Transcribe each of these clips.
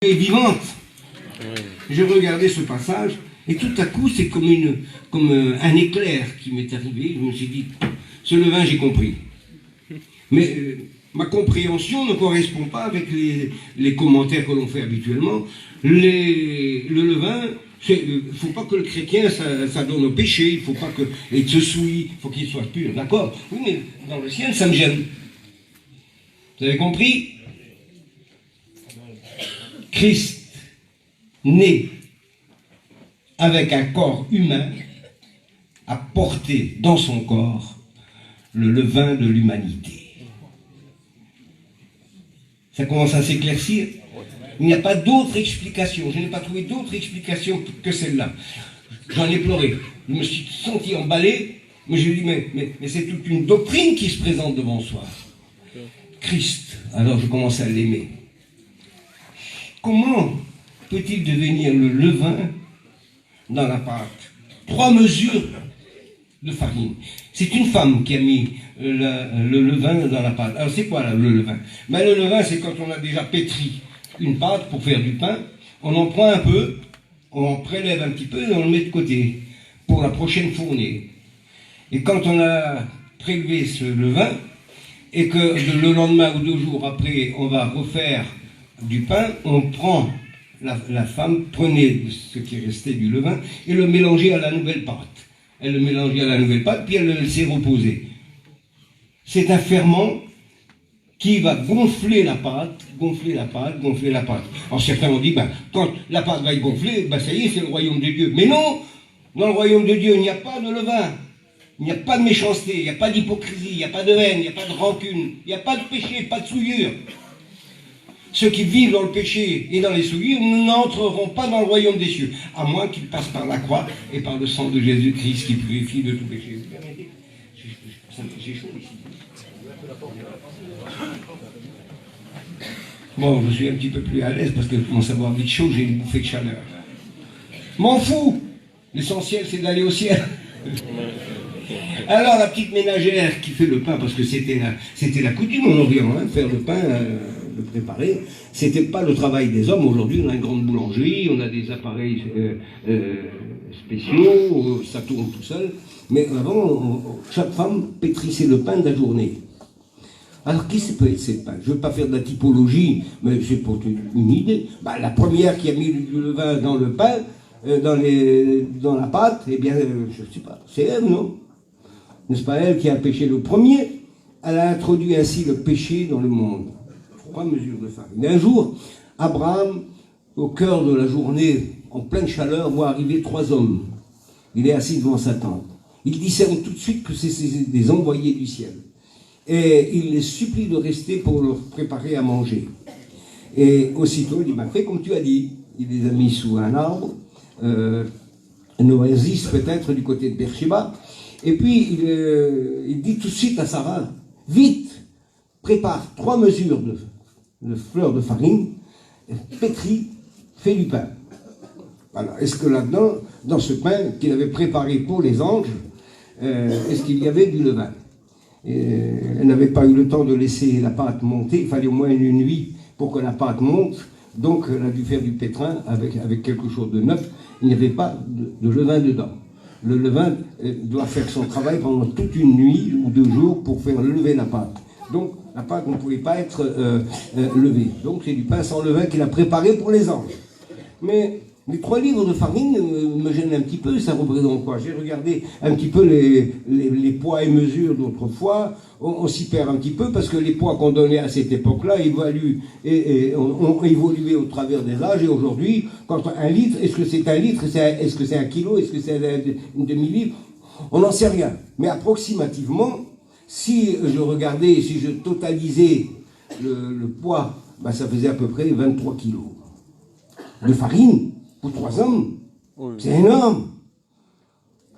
est vivante. Je regardais ce passage et tout à coup c'est comme un éclair qui m'est arrivé. Je me suis dit, ce levain j'ai compris. Mais ma compréhension ne correspond pas avec les commentaires que l'on fait habituellement. Le levain, il ne faut pas que le chrétien ça donne au péché, il ne faut pas qu'il se souille, il faut qu'il soit pur, d'accord? Oui, mais dans le ciel ça me gêne. Vous avez compris? Christ, né avec un corps humain, a porté dans son corps le levain de l'humanité. Ça commence à s'éclaircir. Il n'y a pas d'autre explication. Je n'ai pas trouvé d'autre explication que celle-là. J'en ai pleuré. Je me suis senti emballé, mais je dis, mais c'est toute une doctrine qui se présente devant soi. Christ. Alors je commence à l'aimer. Comment peut-il devenir le levain dans la pâte? 3 mesures de farine. C'est une femme qui a mis le levain dans la pâte. Alors c'est quoi là, le levain? Ben, le levain, c'est quand on a déjà pétri une pâte pour faire du pain, on en prend un peu, on en prélève un petit peu et on le met de côté pour la prochaine fournée. Et quand on a prélevé ce levain, et que le lendemain ou 2 jours après, on va refaire du pain, on prend, la femme prenait ce qui restait du levain et le mélangeait à la nouvelle pâte. Elle le mélangeait à la nouvelle pâte, puis elle le laissait reposer. C'est un ferment qui va gonfler la pâte, gonfler la pâte, gonfler la pâte. Alors certains ont dit, ben, quand la pâte va être gonflée, ben, ça y est, c'est le royaume de Dieu. Mais non, dans le royaume de Dieu, il n'y a pas de levain. Il n'y a pas de méchanceté, il n'y a pas d'hypocrisie, il n'y a pas de haine, il n'y a pas de rancune, il n'y a pas de péché, pas de souillure. Ceux qui vivent dans le péché et dans les souillures n'entreront pas dans le royaume des cieux, à moins qu'ils passent par la croix et par le sang de Jésus-Christ qui purifie de tout péché. Vous permettez? J'ai chaud ici. Bon, je suis un petit peu plus à l'aise parce que je commence à avoir vite chaud, j'ai une bouffée de chaleur. M'en fous! L'essentiel, c'est d'aller au ciel. Alors la petite ménagère qui fait le pain, parce que c'était la coutume en Orient, hein, faire le pain, le préparer, c'était pas le travail des hommes. Aujourd'hui on a une grande boulangerie, on a des appareils spéciaux, ça tourne tout seul, mais avant chaque femme pétrissait le pain de la journée. Alors qui c'est peut être ces pains? Je ne veux pas faire de la typologie, mais c'est pour une idée. Bah, la première qui a mis du levain dans le pain, dans la pâte, eh bien je ne sais pas, c'est elle, non? N'est-ce pas elle qui a péché le premier? Elle a introduit ainsi le péché dans le monde. 3 mesures de farine. Un jour, Abraham, au cœur de la journée, en pleine chaleur, voit arriver 3 hommes. Il est assis devant sa tente. Il discerne tout de suite que c'est des envoyés du ciel. Et il les supplie de rester pour leur préparer à manger. Et aussitôt, il dit, fais comme tu as dit. Il les a mis sous un arbre, un oasis peut-être du côté de Beersheba. Et puis, il dit tout de suite à Sarah, vite, prépare 3 mesures de fleurs de farine, pétris, fais du pain. Alors, est-ce que là-dedans, dans ce pain qu'il avait préparé pour les anges, est-ce qu'il y avait du levain? Elle n'avait pas eu le temps de laisser la pâte monter, il fallait au moins une nuit pour que la pâte monte, donc elle a dû faire du pétrin avec quelque chose de neuf, il n'y avait pas de levain dedans. Le levain doit faire son travail pendant toute une nuit ou 2 jours pour faire lever la pâte. Donc la pâte ne pouvait pas être levée. Donc c'est du pain sans levain qu'il a préparé pour les anges. Mais les 3 livres de farine me gênent un petit peu. Ça représente quoi? J'ai regardé un petit peu les poids et mesures d'autrefois. On s'y perd un petit peu parce que les poids qu'on donnait à cette époque-là ont évolué au travers des âges. Et aujourd'hui, quand 1 litre, est-ce que c'est 1 litre? Est-ce que c'est 1 kilo? Est-ce que c'est une demi-livre? On n'en sait rien. Mais approximativement, si je regardais, si je totalisais le poids, ben ça faisait à peu près 23 kilos de farine pour 3 hommes. Oui. C'est énorme.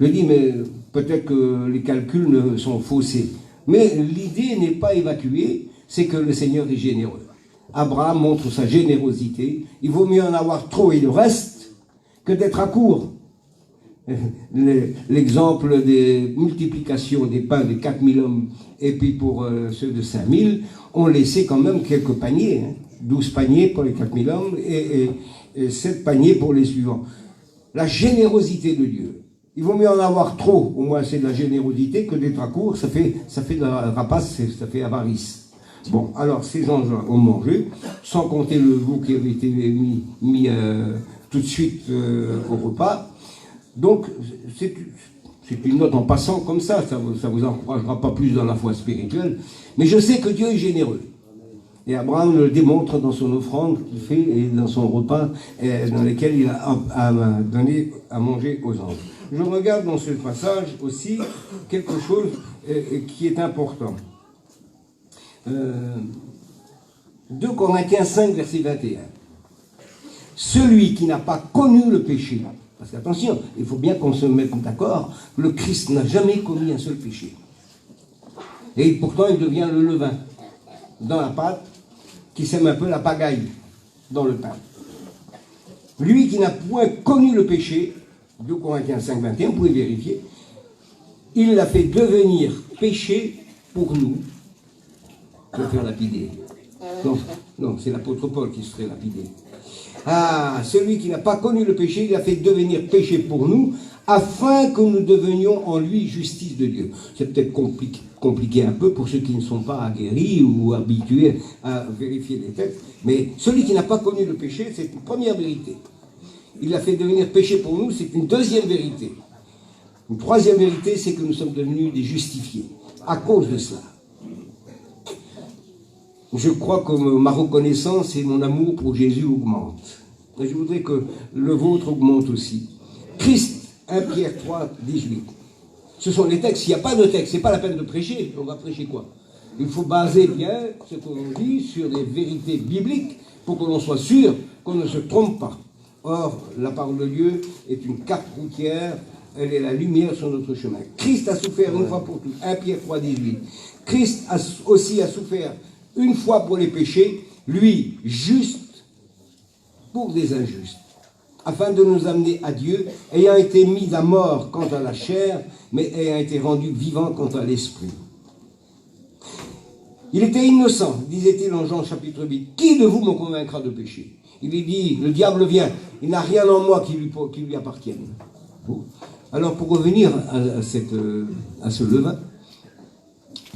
Je dis, mais peut-être que les calculs sont faussés. Mais l'idée n'est pas évacuée, c'est que le Seigneur est généreux. Abraham montre sa générosité. Il vaut mieux en avoir trop et le reste que d'être à court. L'exemple des multiplications des pains de 4000 hommes et puis pour ceux de 5000 ont laissé quand même quelques paniers. Hein. 12 paniers pour les 4000 hommes et 7 paniers pour les suivants. La générosité de Dieu. Il vaut mieux en avoir trop, au moins c'est de la générosité, que d'être à court, ça fait de la rapace, ça fait avarice. Bon, alors ces gens ont mangé, sans compter le veau qui avait été mis tout de suite au repas. Donc, c'est une note en passant comme ça vous encouragera pas plus dans la foi spirituelle. Mais je sais que Dieu est généreux. Et Abraham le démontre dans son offrande qu'il fait et dans son repas dans lequel il a donné à manger aux anges. Je regarde dans ce passage aussi quelque chose qui est important. 2 Corinthiens 5, verset 21. Celui qui n'a pas connu le péché, parce qu'attention, il faut bien qu'on se mette d'accord, le Christ n'a jamais commis un seul péché. Et pourtant, il devient le levain dans la pâte qui sème un peu la pagaille dans le pain. Lui qui n'a point connu le péché, 2 Corinthiens 5, 21, vous pouvez vérifier, il l'a fait devenir péché pour nous, pour faire lapider. Non, c'est l'apôtre Paul qui serait lapidé. Ah, celui qui n'a pas connu le péché, il a fait devenir péché pour nous, afin que nous devenions en lui justice de Dieu. C'est peut-être compliqué un peu pour ceux qui ne sont pas aguerris ou habitués à vérifier les textes, mais celui qui n'a pas connu le péché, c'est une première vérité. Il l'a fait devenir péché pour nous, c'est une deuxième vérité. Une troisième vérité, c'est que nous sommes devenus des justifiés, à cause de cela. Je crois que ma reconnaissance et mon amour pour Jésus augmentent. Et je voudrais que le vôtre augmente aussi. Christ, 1 Pierre 3, 18. Ce sont les textes. S'il n'y a pas de texte, ce n'est pas la peine de prêcher. On va prêcher quoi? Il faut baser bien ce que l'on dit sur des vérités bibliques pour que l'on soit sûr qu'on ne se trompe pas. Or, la parole de Dieu est une carte routière. Elle est la lumière sur notre chemin. Christ a souffert une fois pour toutes. 1 Pierre 3, 18. Christ aussi a souffert une fois pour les péchés, lui, juste pour des injustes, afin de nous amener à Dieu, ayant été mis à mort quant à la chair, mais ayant été rendu vivant quant à l'esprit. Il était innocent, disait-il en Jean chapitre 8. Qui de vous me convaincra de péché? Il est dit, le diable vient, il n'a rien en moi qui lui appartienne. Bon. Alors pour revenir à ce levain,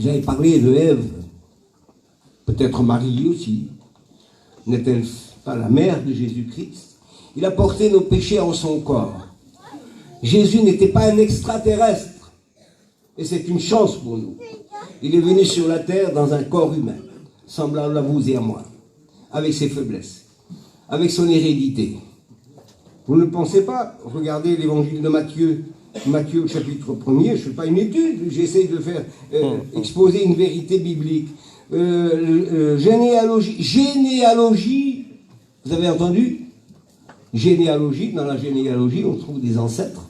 j'avais parlé de Ève. Peut-être Marie aussi, n'est-elle pas la mère de Jésus-Christ? Il a porté nos péchés en son corps. Jésus n'était pas un extraterrestre, et c'est une chance pour nous. Il est venu sur la terre dans un corps humain, semblable à vous et à moi, avec ses faiblesses, avec son hérédité. Vous ne pensez pas? Regardez l'évangile de Matthieu, Matthieu chapitre 1er, je ne fais pas une étude, j'essaie de faire exposer une vérité biblique. Généalogie, vous avez entendu? Généalogie, dans la généalogie, on trouve des ancêtres.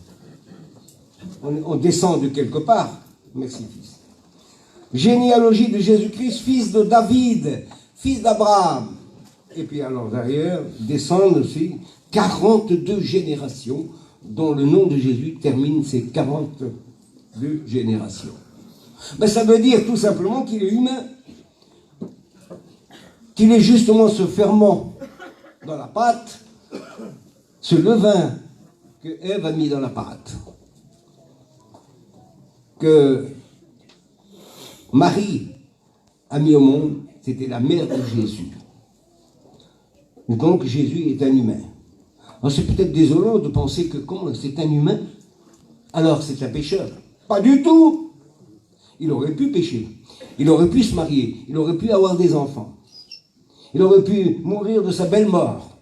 On descend de quelque part. Merci, fils. Généalogie de Jésus-Christ, fils de David, fils d'Abraham. Et puis alors derrière, descendent aussi 42 générations, dont le nom de Jésus termine ces 42 générations. Ben, ça veut dire tout simplement qu'il est humain. Qu'il est justement ce ferment dans la pâte, ce levain que Ève a mis dans la pâte, que Marie a mis au monde, c'était la mère de Jésus. Donc Jésus est un humain. Alors c'est peut-être désolant de penser que quand c'est un humain, alors c'est un pécheur. Pas du tout. Il aurait pu pécher, il aurait pu se marier, il aurait pu avoir des enfants. Il aurait pu mourir de sa belle mort.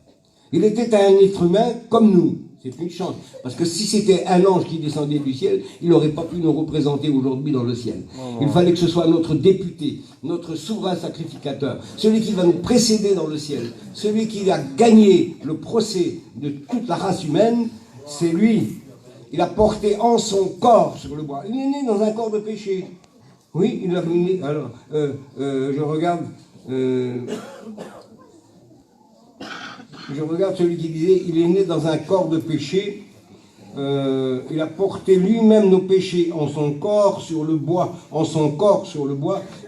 Il était un être humain comme nous. C'est une chance. Parce que si c'était un ange qui descendait du ciel, il n'aurait pas pu nous représenter aujourd'hui dans le ciel. Il fallait que ce soit notre député, notre souverain sacrificateur, celui qui va nous précéder dans le ciel, celui qui a gagné le procès de toute la race humaine, c'est lui. Il a porté en son corps sur le bois. Il est né dans un corps de péché. Oui, il a né. Alors, je regarde celui qui disait il est né dans un corps de péché il a porté lui-même nos péchés en son corps sur le bois,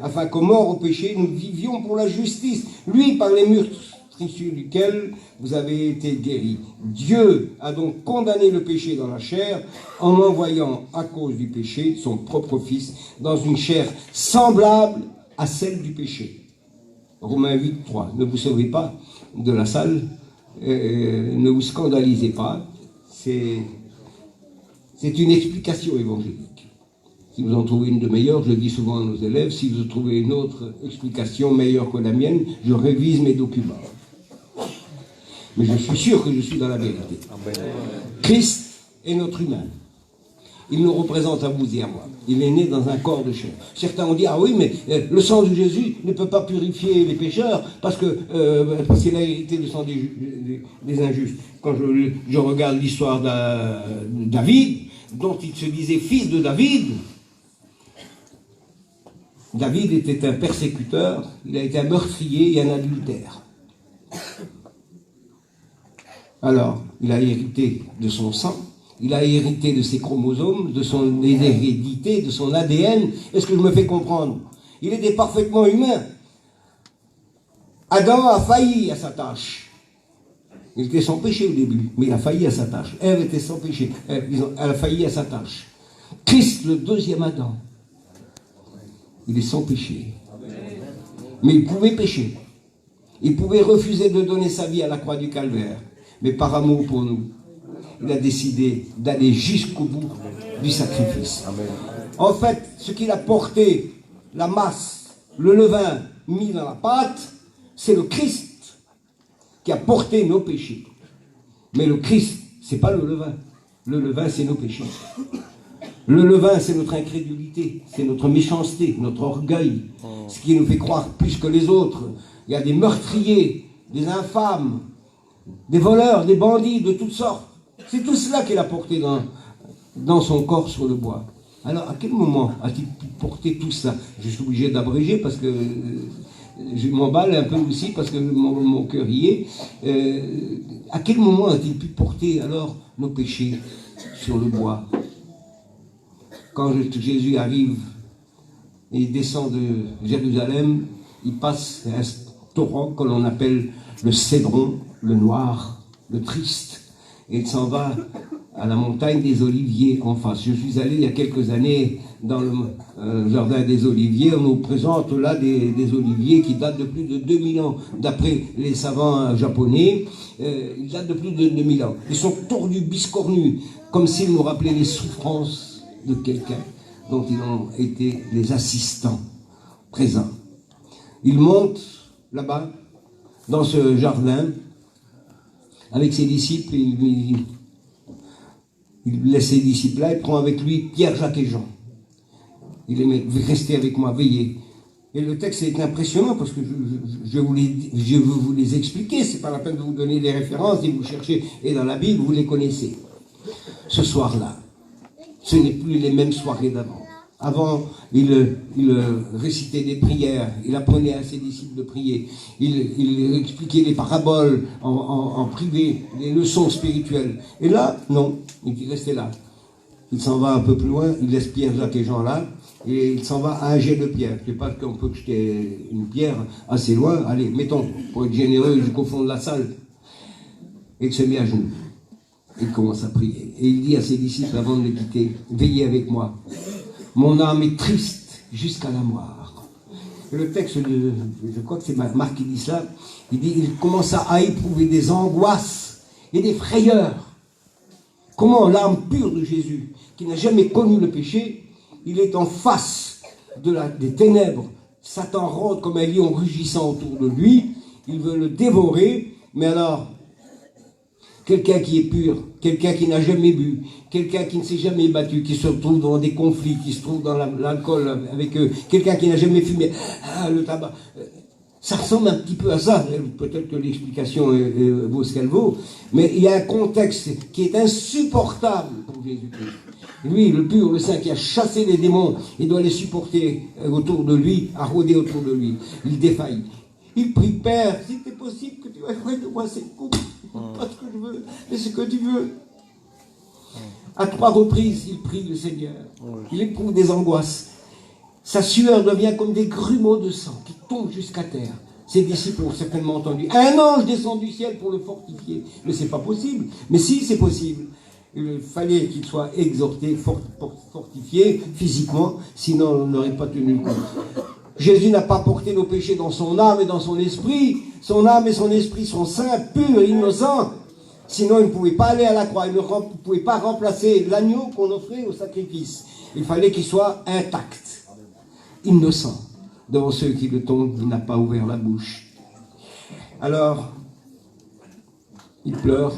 afin qu'au mort au péché, nous vivions pour la justice. Lui, par les meurtrissures duquel vous avez été guéris. Dieu a donc condamné le péché dans la chair en envoyant, à cause du péché, son propre Fils dans une chair semblable à celle du péché. Romains 8, 3. Ne vous sauvez pas de la salle, ne vous scandalisez pas. C'est une explication évangélique. Si vous en trouvez une de meilleure, je le dis souvent à nos élèves, si vous trouvez une autre explication meilleure que la mienne, je révise mes documents. Mais je suis sûr que je suis dans la vérité. Christ est notre humain. Il nous représente à vous et à moi. Il est né dans un corps de chair. Certains ont dit, ah oui, mais le sang de Jésus ne peut pas purifier les pécheurs parce qu'il a hérité du sang des injustes. Quand je regarde l'histoire de David, dont il se disait fils de David, David était un persécuteur, il a été un meurtrier et un adultère. Alors, il a hérité de son sang, il a hérité de ses chromosomes, de son hérédité, de son ADN. Est-ce que je me fais comprendre? Il était parfaitement humain. Adam a failli à sa tâche. Il était sans péché au début, mais il a failli à sa tâche. Ève était sans péché, elle a failli à sa tâche. Christ, le deuxième Adam, il est sans péché. Mais il pouvait pécher. Il pouvait refuser de donner sa vie à la croix du Calvaire. Mais par amour pour nous, il a décidé d'aller jusqu'au bout du sacrifice. En fait, ce qu'il a porté, la masse, le levain mis dans la pâte, c'est le Christ qui a porté nos péchés. Mais le Christ, c'est pas le levain. Le levain, c'est nos péchés. Le levain, c'est notre incrédulité, c'est notre méchanceté, notre orgueil, ce qui nous fait croire plus que les autres. Il y a des meurtriers, des infâmes, des voleurs, des bandits de toutes sortes. C'est tout cela qu'il a porté dans son corps sur le bois. Alors, à quel moment a-t-il pu porter tout ça? Je suis obligé d'abréger parce que je m'emballe un peu aussi parce que mon cœur y est. À quel moment a-t-il pu porter alors nos péchés sur le bois? Quand Jésus arrive et il descend de Jérusalem, il passe un torrent que l'on appelle le Cédron, le noir, le triste. Et il s'en va à la montagne des Oliviers en face. Je suis allé il y a quelques années dans le jardin des Oliviers. On nous présente là des oliviers qui datent de plus de 2000 ans. D'après les savants japonais, ils datent de plus de 2000 ans. Ils sont tordus, biscornus, comme s'ils nous rappelaient les souffrances de quelqu'un dont ils ont été les assistants présents. Il monte là-bas, dans ce jardin, avec ses disciples, il laisse ses disciples là, il prend avec lui Pierre, Jacques et Jean. Il les met, restez avec moi, veillez. Et le texte est impressionnant parce que je veux vous les expliquer, c'est pas la peine de vous donner des références, si vous cherchez, et dans la Bible, vous les connaissez. Ce soir-là, ce n'est plus les mêmes soirées d'avant. Avant, il récitait des prières, il apprenait à ses disciples de prier, il expliquait les paraboles en privé, les leçons spirituelles. Et là, non, il dit restez là. Il s'en va un peu plus loin, il laisse Pierre, Jacques et Jean là, et il s'en va à un jet de pierre. Je ne sais pas qu'on peut jeter une pierre assez loin. Allez, mettons, pour être généreux, jusqu'au fond de la salle. Et il se met à genoux. Il commence à prier. Et il dit à ses disciples avant de les quitter, veillez avec moi. Mon âme est triste jusqu'à la mort. Et le texte, je crois que c'est Marc qui dit cela, il dit, il commença à éprouver des angoisses et des frayeurs. Comment l'âme pure de Jésus, qui n'a jamais connu le péché, il est en face des ténèbres. Satan rôde comme un lion rugissant autour de lui, il veut le dévorer, mais alors, quelqu'un qui est pur, quelqu'un qui n'a jamais bu, quelqu'un qui ne s'est jamais battu, qui se retrouve dans des conflits, qui se trouve dans l'alcool avec eux, quelqu'un qui n'a jamais fumé, le tabac. Ça ressemble un petit peu à ça. Peut-être que l'explication vaut ce qu'elle vaut, mais il y a un contexte qui est insupportable pour Jésus-Christ. Lui, le pur, le saint, qui a chassé les démons, il doit les supporter autour de lui, à rôder autour de lui. Il défaille. Il prie, Père, si c'est possible que tu aies de moi cette coupe. Pas ce que je veux, mais ce que tu veux. À 3 reprises, il prie le Seigneur. Il éprouve des angoisses. Sa sueur devient comme des grumeaux de sang qui tombent jusqu'à terre. Ses disciples ont certainement entendu. Un ange descend du ciel pour le fortifier. Mais c'est pas possible. Mais si, c'est possible. Il fallait qu'il soit exhorté, fortifié physiquement, sinon on n'aurait pas tenu le coup. Jésus n'a pas porté nos péchés dans son âme et dans son esprit. Son âme et son esprit sont saints, purs, innocents. Sinon, il ne pouvait pas aller à la croix. Il ne pouvait pas remplacer l'agneau qu'on offrait au sacrifice. Il fallait qu'il soit intact, innocent. Devant ceux qui le tombent, il n'a pas ouvert la bouche. Alors, il pleure.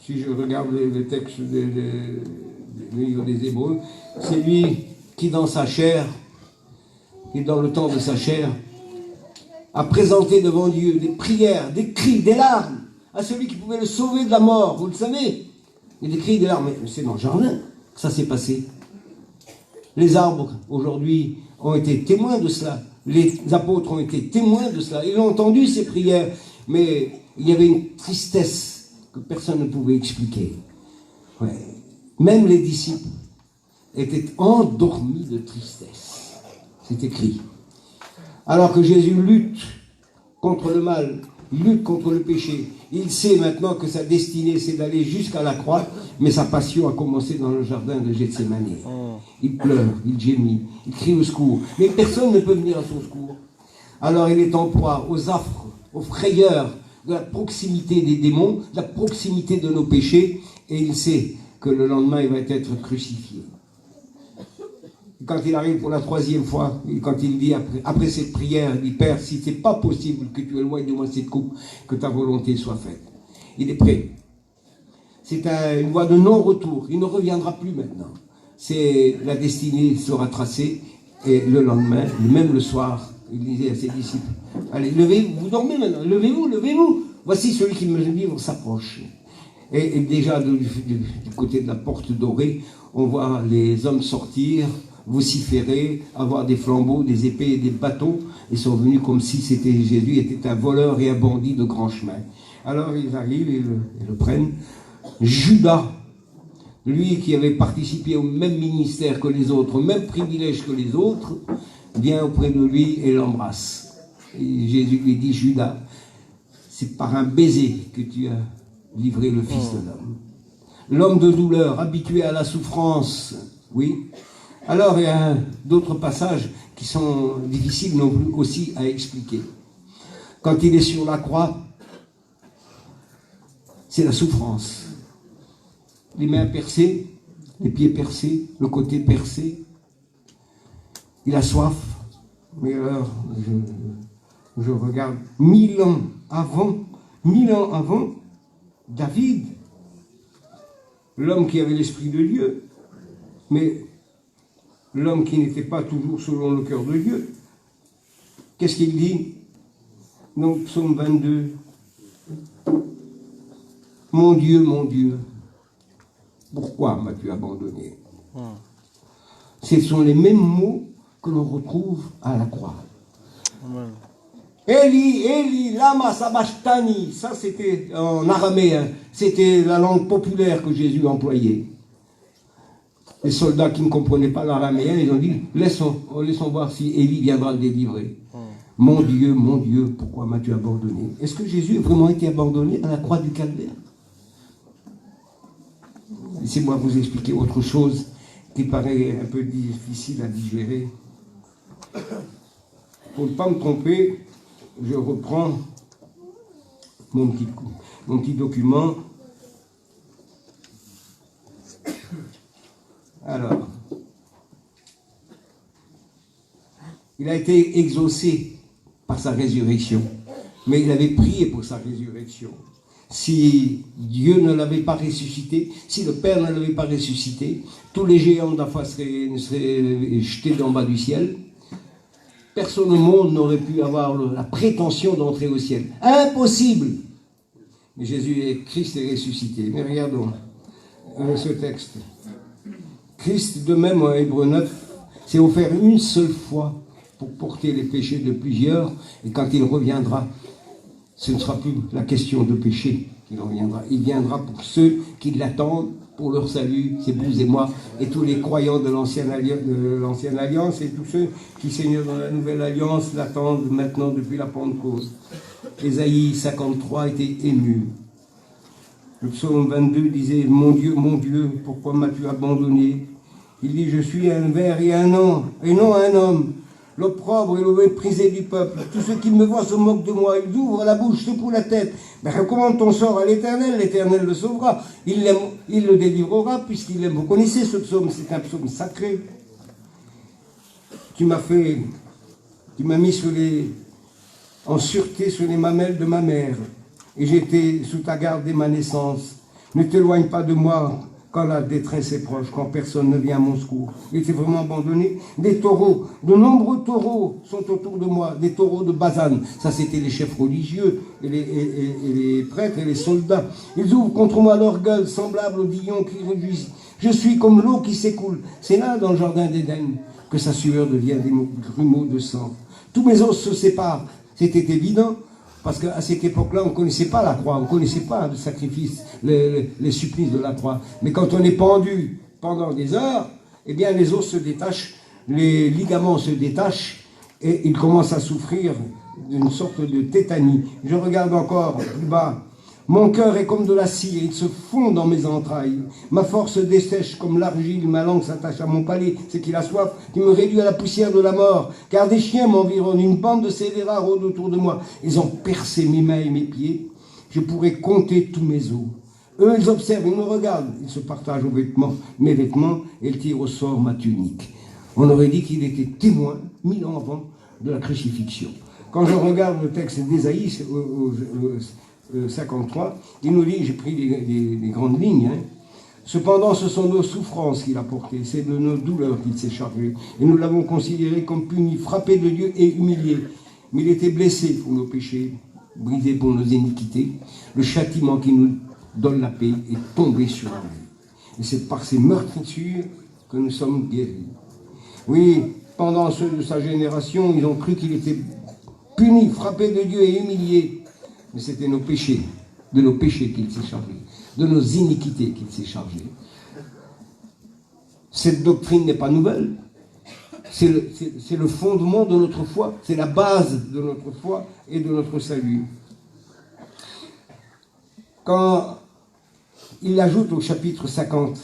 Si je regarde les textes du livre des Hébreux, c'est lui qui, dans sa chair, et dans le temps de sa chair, a présenté devant Dieu des prières, des cris, des larmes à celui qui pouvait le sauver de la mort. Vous le savez. Il y a des cris, des larmes. Mais c'est dans le jardin que ça s'est passé. Les arbres, aujourd'hui, ont été témoins de cela. Les apôtres ont été témoins de cela. Ils ont entendu ces prières. Mais il y avait une tristesse que personne ne pouvait expliquer. Ouais. Même les disciples étaient endormis de tristesse. C'est écrit. Alors que Jésus lutte contre le mal, lutte contre le péché. Il sait maintenant que sa destinée, c'est d'aller jusqu'à la croix, mais sa passion a commencé dans le jardin de Gethsémani. Il pleure, il gémit, il crie au secours, mais personne ne peut venir à son secours. Alors il est en proie aux affres, aux frayeurs de la proximité des démons, de la proximité de nos péchés, et il sait que le lendemain, il va être crucifié. Quand il arrive pour la 3e fois, et quand il dit après cette prière, il dit « Père, si ce n'est pas possible que tu éloignes de moi cette coupe, que ta volonté soit faite. » Il est prêt. C'est une voie de non-retour. Il ne reviendra plus maintenant. La destinée sera tracée, et le lendemain, même le soir, il disait à ses disciples « Allez, levez-vous, vous dormez maintenant, levez-vous, levez-vous. Voici celui qui me livre s'approche. » Et déjà, du côté de la porte dorée, on voit les hommes sortir, vociférer, avoir des flambeaux, des épées et des bâtons. Ils sont venus comme si Jésus était un voleur et un bandit de grand chemin. Alors ils arrivent et le prennent. Judas, lui qui avait participé au même ministère que les autres, au même privilège que les autres, vient auprès de lui et l'embrasse. Et Jésus lui dit, Judas, c'est par un baiser que tu as livré le Fils de l'homme. L'homme de douleur, habitué à la souffrance, oui. Alors il y a d'autres passages qui sont difficiles non plus aussi à expliquer. Quand il est sur la croix, c'est la souffrance. Les mains percées, les pieds percés, le côté percé. Il a soif. Mais alors, je regarde 1000 ans avant, David, l'homme qui avait l'esprit de Dieu, mais l'homme qui n'était pas toujours selon le cœur de Dieu. Qu'est-ce qu'il dit dans Psaume 22? Mon Dieu, pourquoi m'as-tu abandonné? Ce sont les mêmes mots que l'on retrouve à la croix. Amen. Eli, Eli, lama sabachthani. Ça, c'était en araméen. C'était la langue populaire que Jésus employait. Les soldats qui ne comprenaient pas l'araméen, ils ont dit, laissons voir si Élie viendra le délivrer. Mon Dieu, pourquoi m'as-tu abandonné? Est-ce que Jésus a vraiment été abandonné à la croix du Calvaire? Laissez-moi vous expliquer autre chose qui paraît un peu difficile à digérer. Pour ne pas me tromper, je reprends mon petit document. Alors, il a été exaucé par sa résurrection, mais il avait prié pour sa résurrection. Si Dieu ne l'avait pas ressuscité, si le Père ne l'avait pas ressuscité, tous les géants de la foi seraient jetés d'en bas du ciel. Personne au monde n'aurait pu avoir la prétention d'entrer au ciel. Impossible! Mais Christ est ressuscité. Mais regardons ce texte. Christ, de même, en Hébreux 9, s'est offert une seule fois pour porter les péchés de plusieurs, et quand il reviendra, ce ne sera plus la question de péché qu'il reviendra. Il viendra pour ceux qui l'attendent pour leur salut, c'est vous et moi, et tous les croyants de l'Ancienne Alliance, et tous ceux qui, Seigneur, dans la Nouvelle Alliance, l'attendent maintenant depuis la Pentecôte. Ésaïe 53 était ému. Le psaume 22 disait, mon Dieu, pourquoi m'as-tu abandonné? Il dit, je suis un ver et un an, et non un homme. L'opprobre et le méprisé du peuple. Tous ceux qui me voient se moquent de moi. Ils ouvrent la bouche, secouent la tête. Mais recommande ton sort à l'Éternel. L'Éternel le sauvera. Il le délivrera puisqu'il l'aime. Vous connaissez ce psaume, c'est un psaume sacré. Tu m'as mis en sûreté sur les mamelles de ma mère. Et j'étais sous ta garde dès ma naissance. Ne t'éloigne pas de moi quand la détresse est proche, quand personne ne vient à mon secours. Il était vraiment abandonné. Des taureaux, de nombreux taureaux sont autour de moi, des taureaux de Bazan. Ça, c'était les chefs religieux, et les prêtres et les soldats. Ils ouvrent contre moi leur gueule, semblable au lion qui reluise. Je suis comme l'eau qui s'écoule. C'est là, dans le jardin d'Éden, que sa sueur devient des grumeaux de sang. Tous mes os se séparent. C'était évident. Parce qu'à cette époque-là, on ne connaissait pas la croix, on ne connaissait pas le sacrifice, les supplices de la croix. Mais quand on est pendu pendant des heures, eh bien les os se détachent, les ligaments se détachent et il commence à souffrir d'une sorte de tétanie. Je regarde encore plus bas. Mon cœur est comme de la cire, il se fond dans mes entrailles. Ma force se dessèche comme l'argile, ma langue s'attache à mon palais. C'est qu'il a soif, qui me réduit à la poussière de la mort. Car des chiens m'environnent, une bande de scélérats rôde autour de moi. Ils ont percé mes mains et mes pieds. Je pourrais compter tous mes os. Eux, ils observent, ils me regardent. Ils se partagent mes vêtements, et ils tirent au sort ma tunique. On aurait dit qu'il était témoin, 1000 ans avant, de la crucifixion. Quand je regarde le texte d'Ésaïe, 53, il nous dit, j'ai pris des grandes lignes, hein. Cependant, ce sont nos souffrances qu'il a portées, c'est de nos douleurs qu'il s'est chargé. Et nous l'avons considéré comme puni, frappé de Dieu et humilié. Mais il était blessé pour nos péchés, brisé pour nos iniquités. Le châtiment qui nous donne la paix est tombé sur lui. Et c'est par ses meurtrissures que nous sommes guéris. Oui, pendant ceux de sa génération, ils ont cru qu'il était puni, frappé de Dieu et humilié. Mais c'était nos péchés, de nos péchés qu'il s'est chargé, de nos iniquités qu'il s'est chargé. Cette doctrine n'est pas nouvelle. C'est le fondement de notre foi, c'est la base de notre foi et de notre salut. Quand il ajoute au chapitre 50,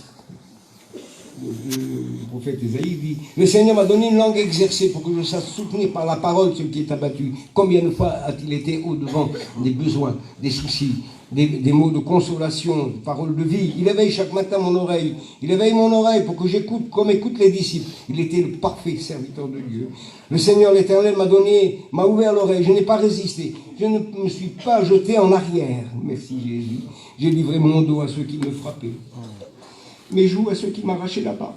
le prophète Ésaïe dit, le Seigneur m'a donné une langue exercée pour que je sache soutenir par la parole ce qui est abattu. Combien de fois a-t-il été au-devant des besoins, des soucis, des mots de consolation, des paroles de vie? Il éveille chaque matin mon oreille. Il éveille mon oreille pour que j'écoute comme écoutent les disciples. Il était le parfait serviteur de Dieu. Le Seigneur l'Éternel m'a ouvert l'oreille. Je n'ai pas résisté. Je ne me suis pas jeté en arrière. Merci Jésus. J'ai livré mon dos à ceux qui me frappaient. Mes joues à ceux qui m'arrachaient la barbe.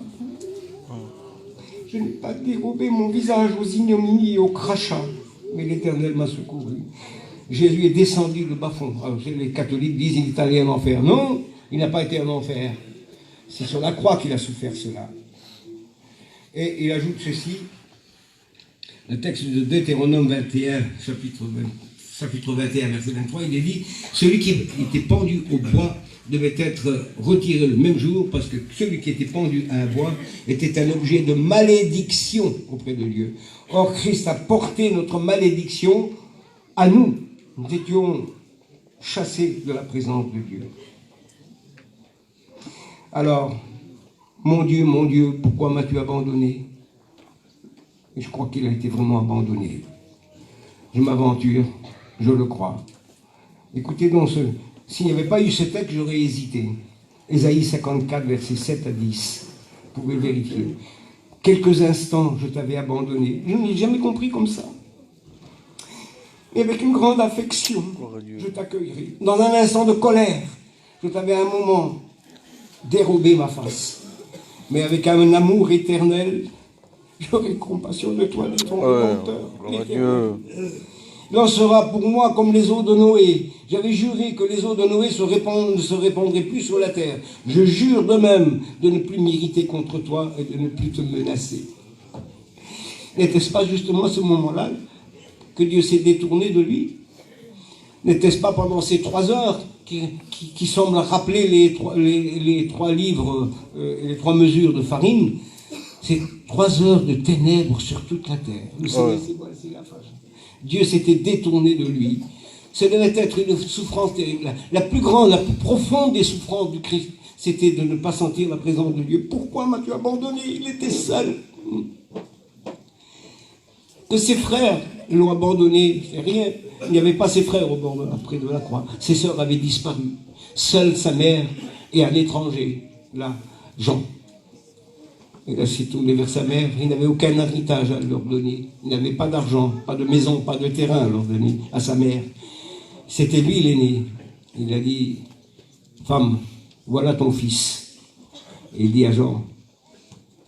Je n'ai pas dérobé mon visage aux ignominies et aux crachats, mais l'Éternel m'a secouru. Jésus est descendu de bas-fond. Alors, les catholiques disent qu'il est allé en enfer. Non, il n'a pas été en enfer. C'est sur la croix qu'il a souffert cela. Et il ajoute ceci, le texte de Deutéronome 21, chapitre 21, verset 23, il est dit, celui qui était pendu au bois devait être retiré le même jour, parce que celui qui était pendu à un bois était un objet de malédiction auprès de Dieu. Or, Christ a porté notre malédiction à nous. Nous étions chassés de la présence de Dieu. Alors, mon Dieu, pourquoi m'as-tu abandonné? Et je crois qu'il a été vraiment abandonné. Je m'aventure, je le crois. Écoutez donc s'il n'y avait pas eu ce texte, j'aurais hésité. Ésaïe 54, versets 7 à 10. Vous pouvez vérifier. Quelques instants, je t'avais abandonné. Je n'ai jamais compris comme ça. Et avec une grande affection, je t'accueillerai. Dans un instant de colère, je t'avais un moment dérobé ma face. Mais avec un amour éternel, j'aurai compassion de toi, de ton Rédempteur. Il en sera pour moi comme les eaux de Noé. J'avais juré que les eaux de Noé ne se répandraient plus sur la terre. Je jure de même de ne plus m'irriter contre toi et de ne plus te menacer. N'était-ce pas justement à ce moment-là que Dieu s'est détourné de lui? N'était-ce pas pendant ces 3 heures qui semblent rappeler les 3 livres, les 3 mesures de farine, c'est 3 heures de ténèbres sur toute la terre. Vous savez, c'est la fin. Dieu s'était détourné de lui. Ce devait être une souffrance terrible. La plus grande, la plus profonde des souffrances du Christ, c'était de ne pas sentir la présence de Dieu. Pourquoi m'as-tu abandonné? Il était seul. Que ses frères l'ont abandonné, c'est rien. Il n'y avait pas ses frères au bord près de la croix. Ses sœurs avaient disparu. Seule sa mère et un étranger, là, Jean. Il a s'est tourné vers sa mère. Il n'avait aucun héritage à leur donner. Il n'avait pas d'argent, pas de maison, pas de terrain à leur donner à sa mère. C'était lui l'aîné. Il a dit, femme, voilà ton fils. Et il dit à Jean,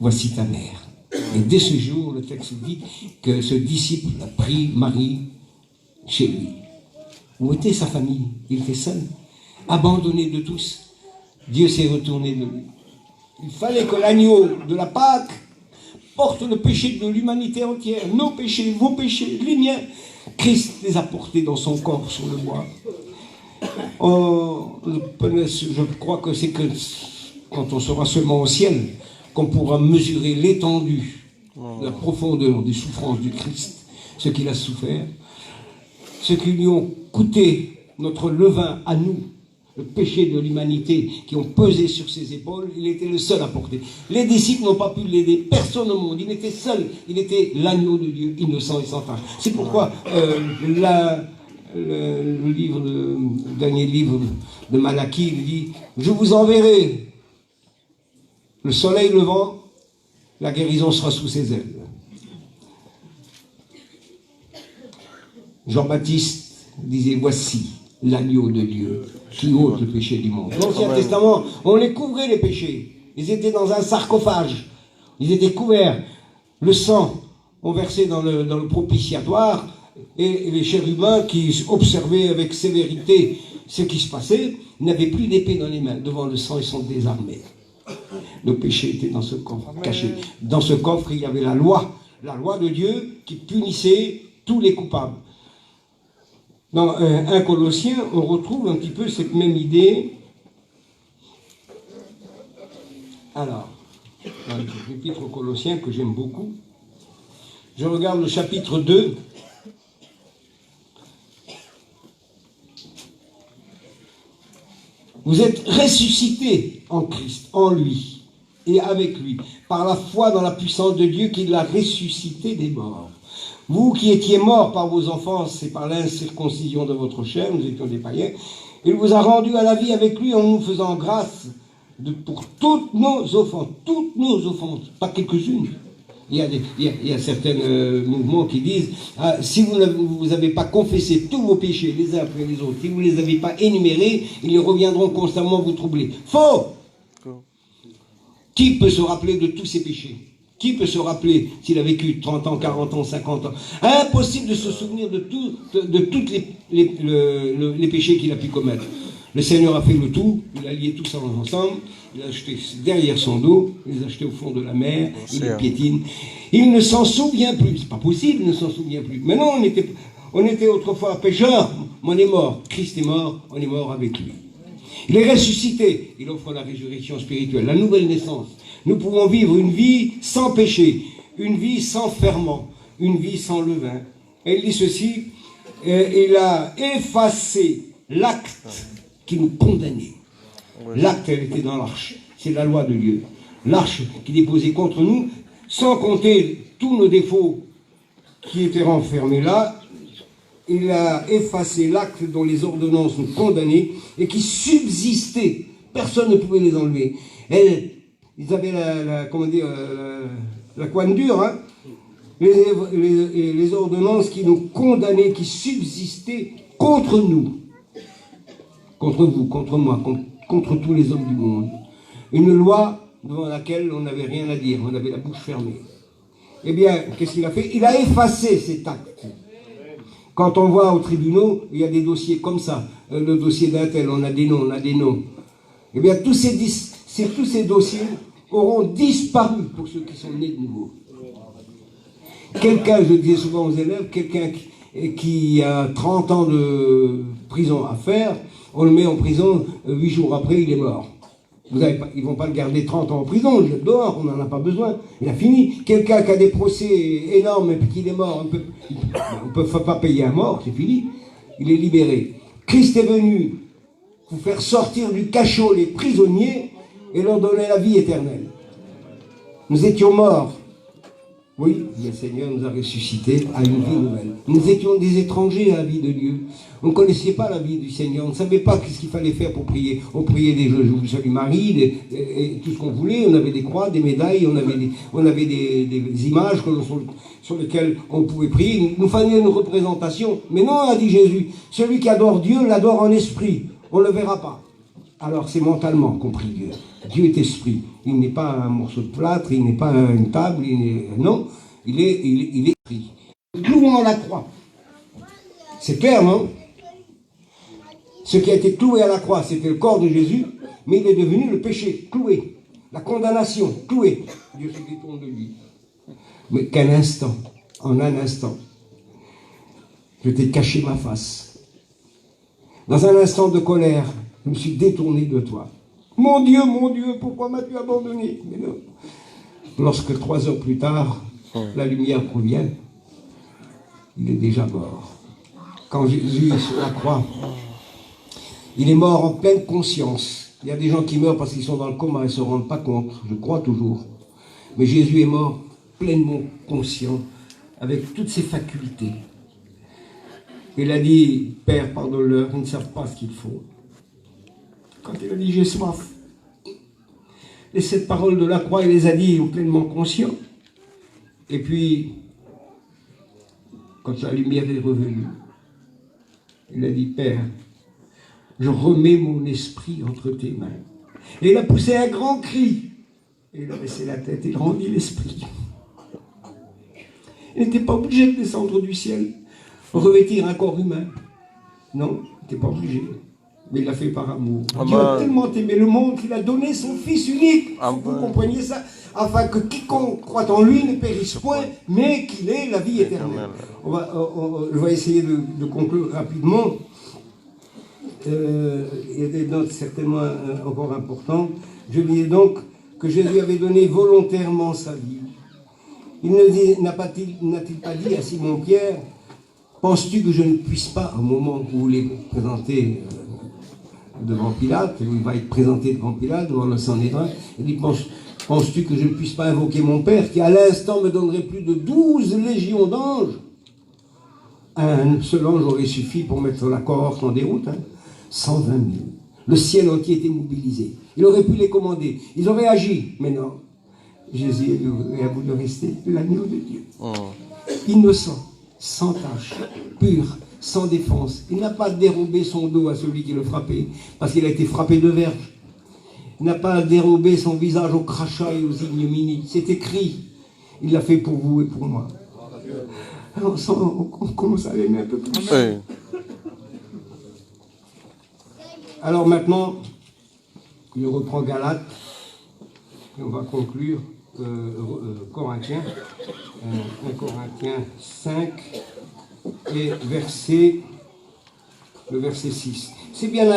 voici ta mère. Et dès ce jour, le texte dit que ce disciple a pris Marie chez lui. Où était sa famille? Il était seul, abandonné de tous. Dieu s'est retourné de lui. Il fallait que l'agneau de la Pâque porte le péché de l'humanité entière, nos péchés, vos péchés, les miens. Christ les a portés dans son corps sur le bois. Je crois que c'est que quand on sera seulement au ciel qu'on pourra mesurer l'étendue, la profondeur des souffrances du Christ, ce qu'il a souffert, ce qui lui ont coûté notre levain à nous, le péché de l'humanité qui ont pesé sur ses épaules. Il était le seul à porter. Les disciples n'ont pas pu l'aider, personne au monde. Il était seul, il était l'agneau de Dieu, innocent et sans tache. C'est pourquoi le livre, le dernier livre de Malachie, il dit, je vous enverrai le soleil levant, la guérison sera sous ses ailes. Jean-Baptiste disait, voici l'agneau de Dieu qui ôte le péché du monde. Dans l'Ancien Testament, on les couvrait les péchés. Ils étaient dans un sarcophage. Ils étaient couverts. Le sang, on versait dans le propitiatoire, et les chérubins qui observaient avec sévérité ce qui se passait, n'avaient plus d'épée dans les mains. Devant le sang, ils sont désarmés. Le péché était dans ce coffre, caché. Dans ce coffre, il y avait la loi de Dieu qui punissait tous les coupables. Dans 1 Colossiens, on retrouve un petit peu cette même idée. Alors, dans l'épître aux Colossiens que j'aime beaucoup, je regarde le chapitre 2. Vous êtes ressuscités en Christ, en lui, et avec lui, par la foi dans la puissance de Dieu qui l'a ressuscité des morts. Vous qui étiez morts par vos offenses et par l'incirconcision de votre chair, nous étions des païens, il vous a rendus à la vie avec lui en nous faisant grâce pour toutes nos offenses, pas quelques-unes. Il y a certains mouvements qui disent, si vous n'avez pas confessé tous vos péchés les uns après les autres, si vous ne les avez pas énumérés, ils reviendront constamment vous troubler. Faux! Qui peut se rappeler de tous ces péchés? Qui peut se rappeler s'il a vécu 30 ans, 40 ans, 50 ans? Impossible de se souvenir de tous les péchés qu'il a pu commettre. Le Seigneur a fait le tout, il a lié tout ça ensemble, il a acheté derrière son dos, il les a achetés au fond de la mer, il les piétine. Il ne s'en souvient plus, c'est pas possible, il ne s'en souvient plus. Maintenant, on était autrefois pécheurs, mais on est mort. Christ est mort, on est mort avec lui. Il est ressuscité, il offre la résurrection spirituelle, la nouvelle naissance. Nous pouvons vivre une vie sans péché, une vie sans ferment, une vie sans levain. Et il dit ceci, il a effacé l'acte qui nous condamnait. L'acte, elle était dans l'arche. C'est la loi de Dieu. L'arche qui déposait contre nous, sans compter tous nos défauts qui étaient renfermés là, il a effacé l'acte dont les ordonnances nous condamnaient et qui subsistait. Personne ne pouvait les enlever. Ils avaient la coin dure, hein, les ordonnances qui nous condamnaient, qui subsistaient contre nous. Contre vous, contre moi, contre tous les hommes du monde. Une loi devant laquelle on n'avait rien à dire, on avait la bouche fermée. Eh bien, qu'est-ce qu'il a fait? Il a effacé cet acte. Quand on voit aux tribunaux, il y a des dossiers comme ça. Le dossier d'un tel, on a des noms, on a des noms. Eh bien, tous ces dossiers auront disparu pour ceux qui sont nés de nouveau. Quelqu'un, je disais souvent aux élèves, quelqu'un et qui a 30 ans de prison à faire, on le met en prison, 8 jours après, il est mort. Ils ne vont pas le garder 30 ans en prison, le jette dehors, on n'en a pas besoin. Il a fini. Quelqu'un qui a des procès énormes et puis qu'il est mort, on ne peut pas payer un mort, c'est fini. Il est libéré. Christ est venu pour faire sortir du cachot les prisonniers et leur donner la vie éternelle. Nous étions morts. Oui, le Seigneur nous a ressuscités à une vie nouvelle. Nous étions des étrangers à la vie de Dieu. On ne connaissait pas la vie du Seigneur. On ne savait pas ce qu'il fallait faire pour prier. On priait des Je vous salue Marie, et tout ce qu'on voulait. On avait des croix, des médailles, on avait des images sur lesquelles on pouvait prier. Il nous fallait une représentation. Mais non, a dit Jésus, celui qui adore Dieu l'adore en esprit. On ne le verra pas. Alors c'est mentalement qu'on prie Dieu. Dieu est esprit. Il n'est pas un morceau de plâtre, il n'est pas une table, non, il est esprit. Clouons à la croix. C'est clair, non? Ce qui a été cloué à la croix, c'était le corps de Jésus, mais il est devenu le péché, cloué. La condamnation, cloué. Dieu se détourne de lui. Mais qu'un instant, en un instant, je t'ai caché ma face. Dans un instant de colère, je me suis détourné de toi. Mon Dieu, pourquoi m'as-tu abandonné? Mais non. Lorsque 3 heures plus tard, la lumière provient, il est déjà mort. Quand Jésus est sur la croix, il est mort en pleine conscience. Il y a des gens qui meurent parce qu'ils sont dans le coma et ne se rendent pas compte, je crois toujours. Mais Jésus est mort pleinement conscient, avec toutes ses facultés. Il a dit, Père, pardonne-leur, ils ne savent pas ce qu'il faut. Quand il a dit j'ai soif. Et cette parole de la croix, il les a dit pleinement conscients. Et puis, quand la lumière est revenue, il a dit Père, je remets mon esprit entre tes mains. Et il a poussé un grand cri. Et il a baissé la tête et il rendit l'esprit. Il n'était pas obligé de descendre du ciel, revêtir un corps humain. Non, il n'était pas obligé. Mais il l'a fait par amour. Dieu a tellement aimé le monde qu'il a donné son Fils unique. Vous compreniez ça? Afin que quiconque croit en lui ne périsse point, mais qu'il ait la vie éternelle. Je vais essayer de conclure rapidement. Il y a des notes certainement encore importantes. Je disais donc que Jésus avait donné volontairement sa vie. N'a-t-il pas dit à Simon-Pierre, penses-tu que je ne puisse pas, au moment où vous les présentez devant Pilate, il va être présenté devant Pilate, devant le Sanhédrin, il dit, penses-tu que je ne puisse pas invoquer mon Père, qui à l'instant me donnerait plus de 12 légions d'anges? Un seul ange aurait suffi pour mettre la cohorte en déroute, 120 000. Le ciel entier était mobilisé. Il aurait pu les commander. Ils auraient agi, mais non. Jésus est à bout de rester l'agneau de Dieu. Innocent, sans tache, pur, sans défense. Il n'a pas dérobé son dos à celui qui le frappait, parce qu'il a été frappé de verge. Il n'a pas dérobé son visage au crachat et aux ignominies. C'est écrit. Il l'a fait pour vous et pour moi. Alors on commence à l'aimer un peu plus. Oui. Alors maintenant, je reprends Galates, et on va conclure Corinthiens, 1 Corinthiens 5, et le verset 6. C'est bien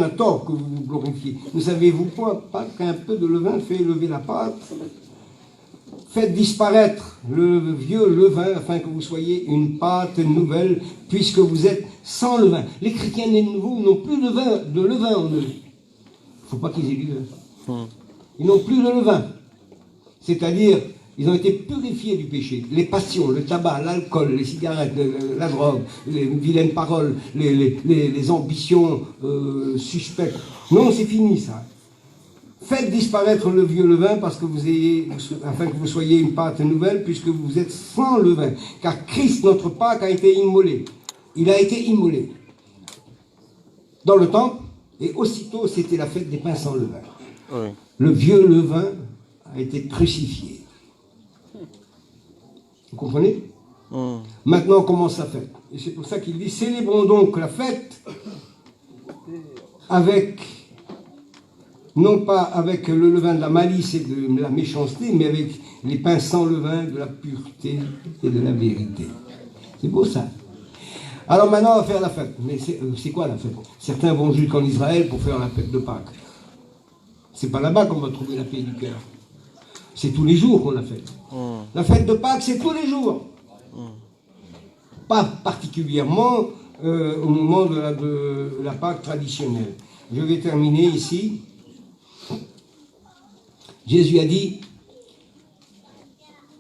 à tort que vous vous glorifiez. Ne savez-vous pas qu'un peu de levain fait lever la pâte? Faites disparaître le vieux levain afin que vous soyez une pâte nouvelle, puisque vous êtes sans levain. Les chrétiens nés de nouveau n'ont plus de levain en eux. Il ne faut pas qu'ils aient du levain. Ils n'ont plus de levain. C'est-à-dire, ils ont été purifiés du péché. Les passions, le tabac, l'alcool, les cigarettes, la drogue, les vilaines paroles, les ambitions suspectes. Non, c'est fini ça. Faites disparaître le vieux levain afin que vous soyez une pâte nouvelle, puisque vous êtes sans levain. Car Christ, notre Pâque, a été immolé. Il a été immolé dans le temple, et aussitôt c'était la fête des pains sans levain. Oui. Le vieux levain a été crucifié. Vous comprenez? Maintenant, on commence la fête. Et c'est pour ça qu'il dit, célébrons donc la fête avec... non pas avec le levain de la malice et de la méchanceté, mais avec les pains sans levain de la pureté et de la vérité. C'est beau ça. Alors maintenant, on va faire la fête. Mais c'est quoi la fête? Certains vont jusqu'en Israël pour faire la fête de Pâques. C'est pas là-bas qu'on va trouver la paix du cœur. C'est tous les jours qu'on la fête. La fête de Pâques, c'est tous les jours. Pas particulièrement au moment de la Pâque traditionnelle. Je vais terminer ici. Jésus a dit,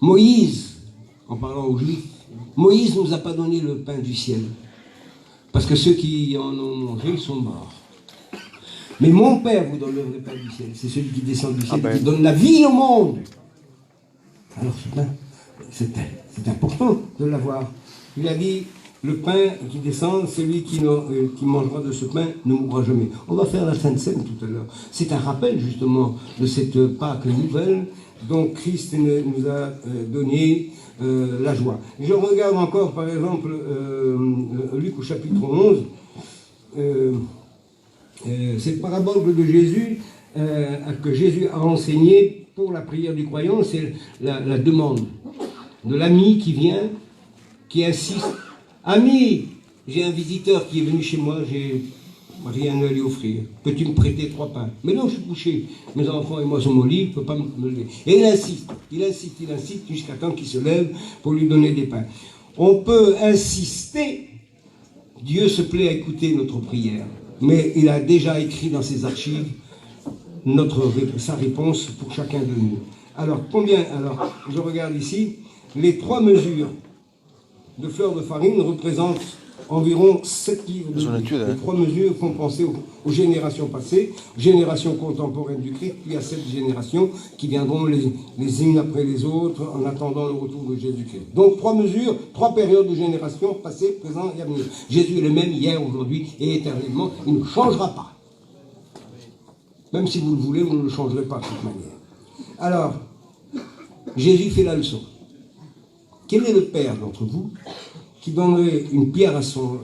Moïse, en parlant aux Juifs, Moïse ne nous a pas donné le pain du ciel. Parce que ceux qui en ont mangé sont morts. Mais mon Père vous donne le pain du ciel. C'est celui qui descend du ciel, qui donne la vie au monde. Alors c'est important de l'avoir. Il a dit, le pain qui descend, celui qui mangera de ce pain ne mourra jamais. On va faire la Sainte Seine tout à l'heure. C'est un rappel justement de cette Pâque nouvelle dont Christ nous a donné la joie. Je regarde encore par exemple Luc au chapitre 11. Cette parabole de Jésus que Jésus a enseignée pour la prière du croyant, c'est la demande de l'ami qui vient, qui insiste. Ami, j'ai un visiteur qui est venu chez moi, j'ai rien à lui offrir. Peux-tu me prêter 3 pains? Mais non, je suis couché. Mes enfants et moi sommes au lit, il ne peut pas me lever. Et il insiste jusqu'à temps qu'il se lève pour lui donner des pains. On peut insister, Dieu se plaît à écouter notre prière. Mais il a déjà écrit dans ses archives sa réponse pour chacun de nous. Alors, je regarde ici, les 3 mesures de fleurs de farine représentent environ 7 livres de vie. Les 3 mesures font penser aux générations passées, générations contemporaines du Christ, puis à cette génération qui viendront les unes après les autres en attendant le retour de Jésus-Christ. Donc 3 mesures, 3 périodes de génération, passé, présent et à venir. Jésus est le même hier, aujourd'hui et éternellement, il ne changera pas. Même si vous le voulez, vous ne le changerez pas de toute manière. Alors, Jésus fait la leçon. Quel est le père d'entre vous qui donnerait une pierre à son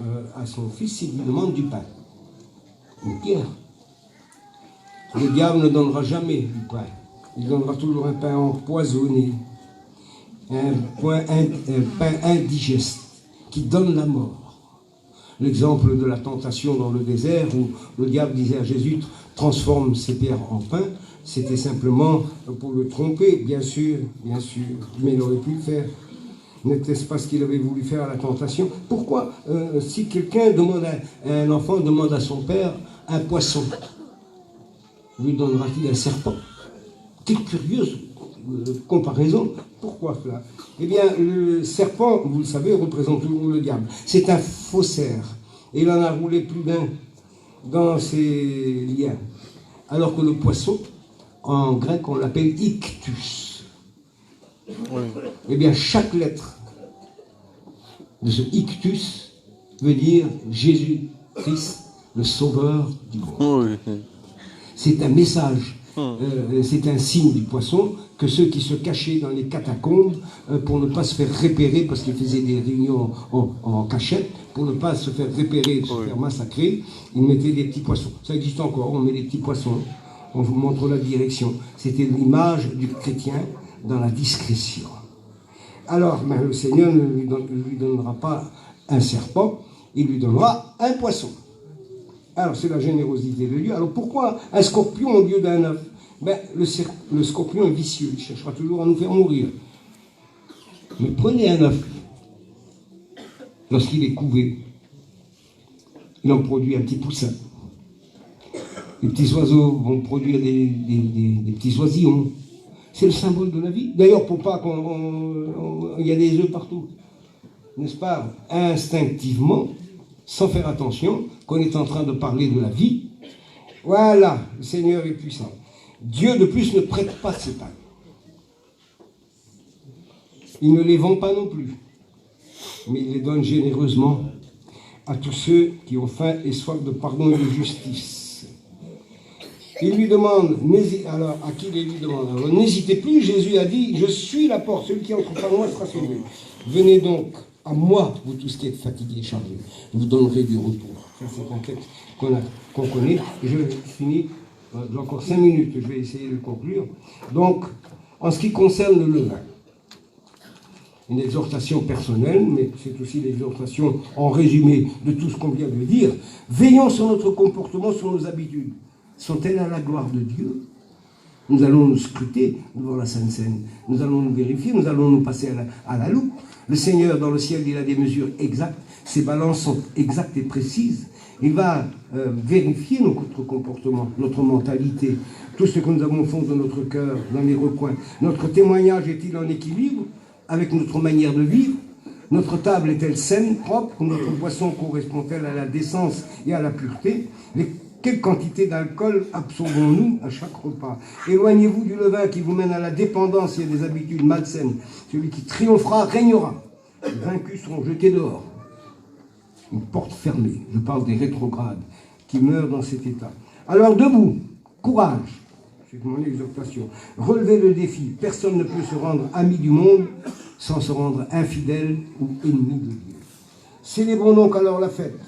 fils s'il lui demande du pain? Une pierre. Le diable ne donnera jamais du pain. Il donnera toujours un pain empoisonné, un pain indigeste qui donne la mort. L'exemple de la tentation dans le désert où le diable disait à Jésus « transforme ces pierres en pain », c'était simplement pour le tromper, bien sûr, mais il aurait pu le faire. N'était-ce pas ce qu'il avait voulu faire à la tentation? Pourquoi, si quelqu'un demande un enfant demande à son père un poisson, lui donnera-t-il un serpent? Quelle curieuse comparaison. Pourquoi cela? Eh bien, le serpent, vous le savez, représente toujours le diable. C'est un faussaire. Et il en a roulé plus d'un dans ses liens. Alors que le poisson, en grec, on l'appelle ictus. Oui. Eh bien, chaque lettre de ce ictus veut dire Jésus-Christ, le sauveur du monde. Oui. C'est un message, c'est un signe du poisson que ceux qui se cachaient dans les catacombes pour ne pas se faire repérer, parce qu'ils faisaient des réunions en cachette, pour ne pas se faire repérer, se faire massacrer, ils mettaient des petits poissons. Ça existe encore, on met des petits poissons, on vous montre la direction. C'était l'image du chrétien dans la discrétion. Alors, le Seigneur ne lui donnera pas un serpent, il lui donnera un poisson. Alors, c'est la générosité de Dieu. Alors, pourquoi un scorpion au lieu d'un œuf? Le scorpion est vicieux, il cherchera toujours à nous faire mourir. Mais prenez un œuf, lorsqu'il est couvé, il en produit un petit poussin. Les petits oiseaux vont produire des petits oisillons. C'est le symbole de la vie. D'ailleurs, pour pas il y a des œufs partout, n'est-ce pas? Instinctivement, sans faire attention, qu'on est en train de parler de la vie. Voilà, le Seigneur est puissant. Dieu, de plus, ne prête pas ses pains. Il ne les vend pas non plus. Mais il les donne généreusement à tous ceux qui ont faim et soif de pardon et de justice. Il lui demande, alors à qui il lui demande? Alors, n'hésitez plus, Jésus a dit, je suis la porte, celui qui entre par moi sera sauvé. Venez donc à moi, vous tous qui êtes fatigués et chargés, vous donnerez du repos. Ça, c'est un texte qu'on connaît. Je finis, j'ai encore 5 minutes, je vais essayer de conclure. Donc, en ce qui concerne le levain, une exhortation personnelle, mais c'est aussi l'exhortation en résumé de tout ce qu'on vient de dire. Veillons sur notre comportement, sur nos habitudes. Sont-elles à la gloire de Dieu? Nous allons nous scruter devant la Sainte Seine. Nous allons nous vérifier, nous allons nous passer à la loupe. Le Seigneur, dans le ciel, il a des mesures exactes. Ses balances sont exactes et précises. Il va vérifier notre comportement, notre mentalité, tout ce que nous avons au fond de notre cœur, dans les recoins. Notre témoignage est-il en équilibre avec notre manière de vivre? Notre table est-elle saine, propre? Notre boisson correspond-elle à la décence et à la pureté? Quelle quantité d'alcool absorbons-nous à chaque repas? Éloignez-vous du levain qui vous mène à la dépendance et à des habitudes malsaines. Celui qui triomphera régnera. Les vaincus seront jetés dehors. Une porte fermée. Je parle des rétrogrades qui meurent dans cet état. Alors debout, courage. C'est mon exhortation. Relevez le défi. Personne ne peut se rendre ami du monde sans se rendre infidèle ou ennemi de Dieu. Célébrons donc alors la fête.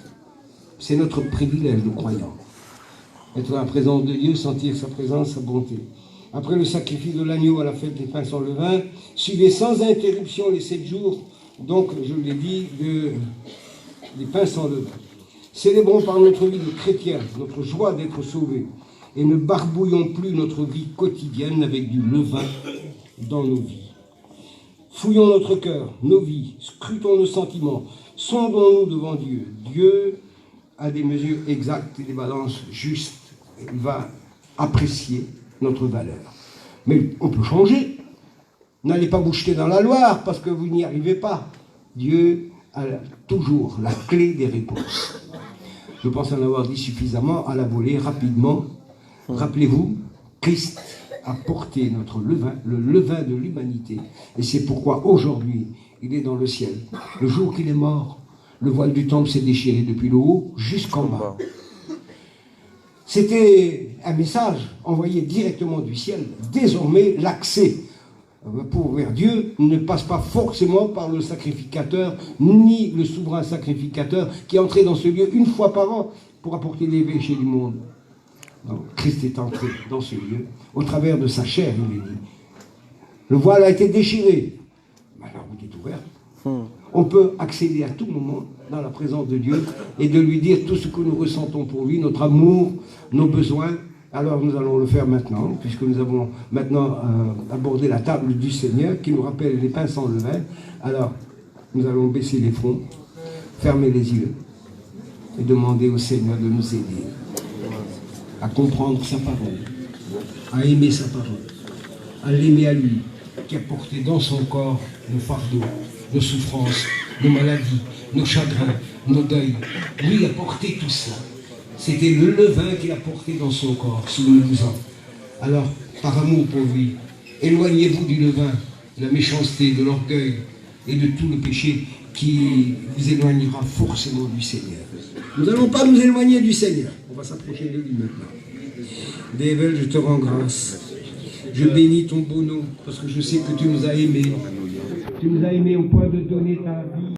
C'est notre privilège de croyants. Être dans la présence de Dieu, sentir sa présence, sa bonté. Après le sacrifice de l'agneau à la fête des pains sans levain, suivez sans interruption les 7 jours, donc je l'ai dit, des pains sans levain. Célébrons par notre vie de chrétien, notre joie d'être sauvés, et ne barbouillons plus notre vie quotidienne avec du levain dans nos vies. Fouillons notre cœur, nos vies, scrutons nos sentiments, sondons-nous devant Dieu. Dieu a des mesures exactes et des balances justes. Il va apprécier notre valeur. Mais on peut changer. N'allez pas vous jeter dans la Loire parce que vous n'y arrivez pas. Dieu a toujours la clé des réponses. Je pense en avoir dit suffisamment à la volée, rapidement. Rappelez-vous, Christ a porté notre levain, le levain de l'humanité. Et c'est pourquoi aujourd'hui, il est dans le ciel. Le jour qu'il est mort, le voile du temple s'est déchiré depuis le haut jusqu'en bas. C'était un message envoyé directement du ciel. Désormais, l'accès vers Dieu ne passe pas forcément par le sacrificateur, ni le souverain sacrificateur qui est entré dans ce lieu une fois par an pour apporter les péchés du monde. Donc, Christ est entré dans ce lieu au travers de sa chair, il est dit. Le voile a été déchiré. Mais la route est ouverte. On peut accéder à tout moment dans la présence de Dieu et de lui dire tout ce que nous ressentons pour lui, notre amour, nos besoins. Alors nous allons le faire maintenant, puisque nous avons maintenant abordé la table du Seigneur qui nous rappelle les pains sans levain. Alors nous allons baisser les fronts, fermer les yeux et demander au Seigneur de nous aider à comprendre sa parole, à aimer sa parole, à l'aimer à lui, qui a porté dans son corps nos fardeaux, nos souffrances, nos maladies, nos chagrins, nos deuils. Lui a porté tout cela. C'était le levain qu'il a porté dans son corps, souvenez-vous-en. Alors, par amour pour lui, éloignez-vous du levain, de la méchanceté, de l'orgueil et de tout le péché qui vous éloignera forcément du Seigneur. Nous n'allons pas nous éloigner du Seigneur. On va s'approcher de lui maintenant. Dével, je te rends grâce. Je bénis ton beau nom, parce que je sais que tu nous as aimés. Tu nous as aimés au point de donner ta vie.